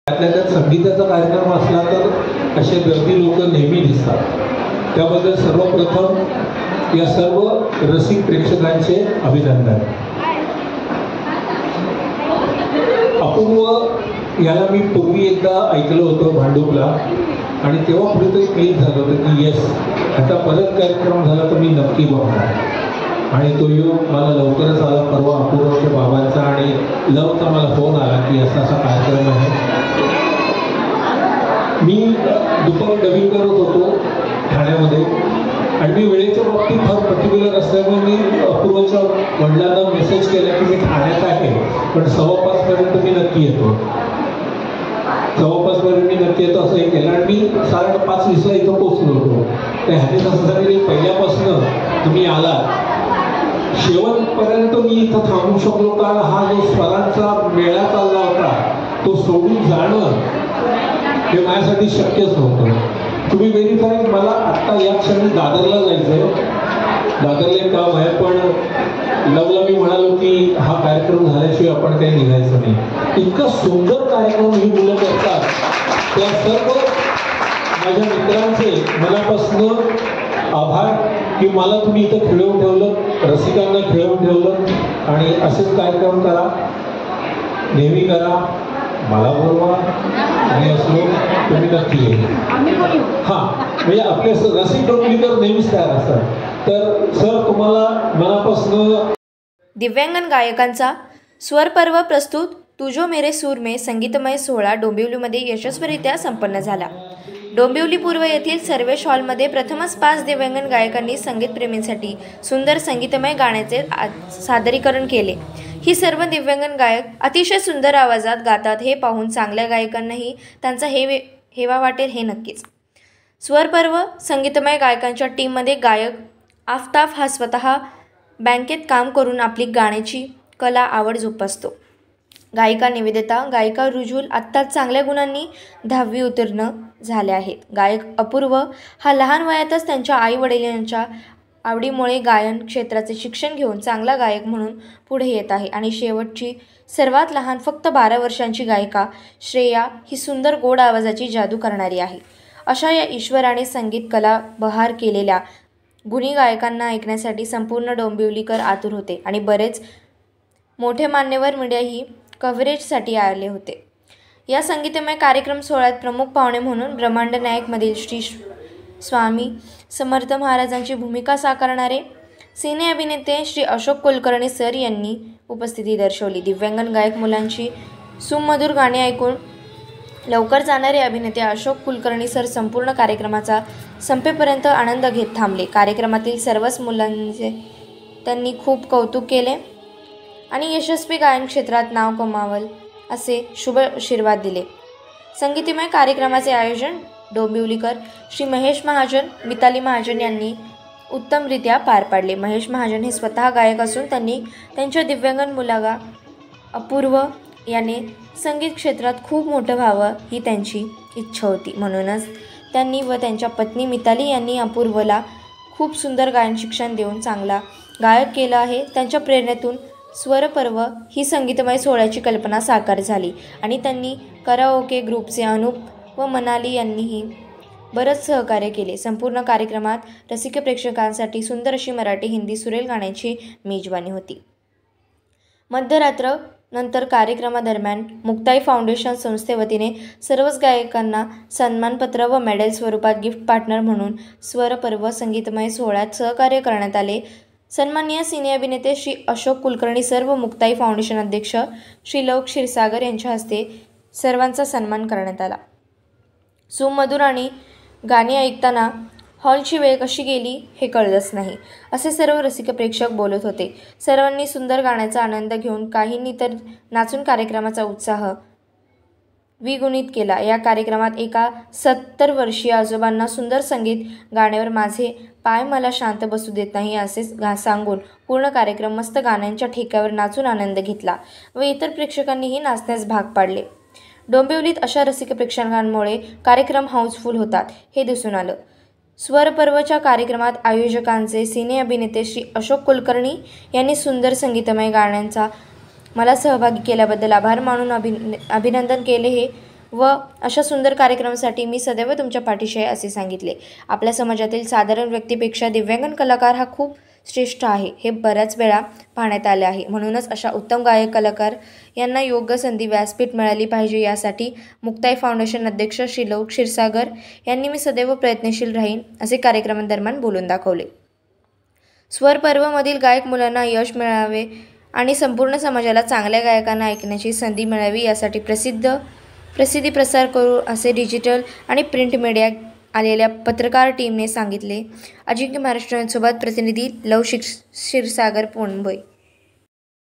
त्यातल्या त्यात संगीताचा कार्यक्रम असला तर असे गर्दी लोक नेहमी दिसतात। त्याबद्दल सर्वप्रथम या सर्व रसिक प्रेक्षकांचे अभिनंदन। अपूर्व याला मी पूर्वी एकदा ऐकलं होतं भांडुपला आणि तेव्हा कुठेतरी क्लिक झालं होतं की येस, आता परत कार्यक्रम झाला तर मी नक्की बघणार। आणि तो योग मला लवकरच आला। परवा अपूर्वच्या बाबांचा आणि लवचा मला फोन आला की असा असा कार्यक्रम आहे। मी दुपारी डबिंग करत होतो ठाण्यामध्ये आणि मी वेळेच्या बाबतीत फार पर्टिक्युलर असल्यामुळे मी अपूर्वच्या वडिलांना मेसेज केला की मी ठाण्यात आहे पण 5:15 पर्यंत मी नक्की येतो, 5:15 पर्यंत मी नक्की येतो असं हे केलं आणि मी 5:20ला इथं पोहोचलो होतो। तर ह्याने असं सांगितलं पहिल्यापासून तुम्ही आला शेवटपर्यंत मी इथं थांबू शकलो कारण हा जो स्वरांचा मेळा चालला होता तो सोडून जाणं हे माझ्यासाठी शक्यच नव्हतं। तुम्ही व्हेरीफाय मला आत्ता या क्षणी दादरला जायचंय, दादरला एक काम आहे पण लवला मी म्हणालो की हा कार्यक्रम झाल्याशिवाय आपण काही निघायचं नाही। इतका सुंदर कार्यक्रम ही मुलं करतात, त्या सर्व माझ्या मित्रांचे मनापासून आभार की मला तुम्ही इथं खेळवून ठेवलं, रसिकांना खेळवून ठेवलं आणि असेच कार्यक्रम करा, नेहमी करा, मला बोलवा आणि असलो तुम्ही नक्की येईल। हां म्हणजे आपले रसिक डोंबिवलीकर नेहमीच तयार असतात। तर सर तुम्हाला मनापासून दिव्यांगन गायकांचा स्वर पर्व प्रस्तुत तुझो मेरे सूर में संगीतमय सोहळा डोंबिवलीमध्ये यशस्वीरित्या संपन्न झाला। डोंबिवली पूर्व येथील सर्वेश हॉलमध्ये प्रथमच 5 दिव्यांगन गायकांनी संगीतप्रेमींसाठी सुंदर संगीतमय गाण्याचे सादरीकरण केले। ही सर्व दिव्यांगन गायक अतिशय सुंदर आवाजात गातात हे पाहून चांगल्या गायकांनाही त्यांचा हेवा वाटेल हे नक्कीच। स्वरपर्व संगीतमय गायकांच्या टीममध्ये गायक आफताब हा स्वतः बँकेत काम करून आपली गाण्याची कला आवड जोपासतो। गायिका निवेदिता, गायिका रुजुल आत्ताच चांगल्या गुणांनी 10वी उत्तीर्ण झाल्या आहेत। गायक अपूर्व हा लहान वयातच त्यांच्या आई वडिलांच्या आवडीमुळे गायन क्षेत्राचे शिक्षण घेऊन चांगला गायक म्हणून पुढे येत आहे। आणि शेवटची सर्वात लहान फक्त 12 वर्षांची गायिका श्रेया ही सुंदर गोड आवाजाची जादू करणारी आहे। अशा या ईश्वराने संगीत कला बहार केलेल्या गुणी गायकांना ऐकण्यासाठी संपूर्ण डोंबिवलीकर आतुर होते आणि बरेच मोठे मान्यवर मीडियाही कव्हरेजसाठी आले होते। या संगीतमय कार्यक्रम सोहळ्यात प्रमुख पाहुणे म्हणून ब्रह्मांड नायकमधील श्री स्वामी समर्थ महाराजांची भूमिका साकारणारे सिने अभिनेते श्री अशोक कुलकर्णी सर यांनी उपस्थिती दर्शवली। दिव्यांगन गायक मुलांची सुमधुर गाणी ऐकून लवकर जाणारे अभिनेते अशोक कुलकर्णी सर संपूर्ण कार्यक्रमाचा संपेपर्यंत आनंद घेत थांबले। कार्यक्रमातील सर्वच मुलांचे त्यांनी खूप कौतुक केले आणि यशस्वी गायन क्षेत्रात नाव कमावल असे शुभ आशीर्वाद दिले। संगीतमय कार्यक्रमाचे आयोजन डोंबिवलीकर श्री महेश महाजन, मिताली महाजन यांनी उत्तमरित्या पार पाडले। महेश महाजन हे स्वतः गायक असून त्यांनी त्यांच्या दिव्यांगन मुलगा अपूर्व याने संगीत क्षेत्रात खूप मोठं व्हावं ही त्यांची इच्छा होती। म्हणूनच त्यांनी व त्यांच्या पत्नी मिताली यांनी अपूर्वला खूप सुंदर गायन शिक्षण देऊन चांगला गायक केलं आहे। त्यांच्या प्रेरणेतून स्वरपर्व ही संगीतमय सोहळ्याची कल्पना साकार झाली आणि त्यांनी कराओके ग्रुपचे अनूप व मनाली यांनीही बरंच सहकार्य केले। संपूर्ण कार्यक्रमात रसिक प्रेक्षकांसाठी सुंदर अशी मराठी हिंदी सुरेल गाण्याची मेजवानी होती। मध्यरात्र नंतर कार्यक्रमादरम्यान मुक्ताई फाउंडेशन संस्थेवतीने सर्वच गायकांना सन्मानपत्र व मेडल स्वरूपात गिफ्ट पार्टनर म्हणून स्वरपर्व संगीतमय सोहळ्यात सहकार्य करण्यात आले। सन्माननीय सिने अभिनेते श्री अशोक कुलकर्णी सर व मुक्ताई फाउंडेशन अध्यक्ष श्री लव क्षीरसागर यांच्या हस्ते सर्वांचा सन्मान करण्यात आला। सुमधुर आणि गाणी ऐकताना हॉलची वेळ कशी गेली हे कळलंच नाही असे सर्व रसिक प्रेक्षक बोलत होते। सर्वांनी सुंदर गाण्याचा आनंद घेऊन काहींनी तर नाचून कार्यक्रमाचा उत्साह द्विगुणित केला। या कार्यक्रमात एका 70 वर्षीय आजोबांना सुंदर संगीत गाण्यावर माझे पाय मला शांत बसू देत नाही असे सांगून पूर्ण कार्यक्रम मस्त गाण्यांच्या ठेक्यावर नाचून आनंद घेतला व इतर प्रेक्षकांनीही नाचण्यास भाग पाडले। डोंबिवलीत अशा रसिक प्रेक्षकांमुळे कार्यक्रम हाऊसफुल होतात हे दिसून आलं। स्वरपर्वच्या कार्यक्रमात आयोजकांचे सिने अभिनेते श्री अशोक कुलकर्णी यांनी सुंदर संगीतमय गाण्यांचा मला सहभागी केल्याबद्दल आभार मानून अभिनंदन केले हे व अशा सुंदर कार्यक्रमासाठी मी सदैव तुमच्या पाठीशी आहे असे सांगितले. आपल्या समाजातील साधारण व्यक्तीपेक्षा दिव्यांगन कलाकार हा खूप श्रेष्ठ आहे हे बऱ्याच वेळा पाहण्यात आले आहे. म्हणूनच अशा उत्तम गायक कलाकार यांना योग्य संधी व्यासपीठ मिळाली पाहिजे यासाठी मुक्ताई फाउंडेशन अध्यक्ष श्रीलोक क्षीरसागर यांनी मी सदैव प्रयत्नशील राहीन असे कार्यक्रमादरम्यान बोलून दाखवले. स्वर पर्वमधील गायक मुलांना यश मिळावे आणि संपूर्ण समाजाला चांगल्या गायकांना ऐकण्याची संधी मिळावी यासाठी प्रसिद्धी प्रसार करू असे डिजिटल आणि प्रिंट मीडिया आलेल्या पत्रकार टीमने सांगितले. अजिंक्य महाराष्ट्रासोबत प्रतिनिधी लव क्षीरसागर, मुंबई.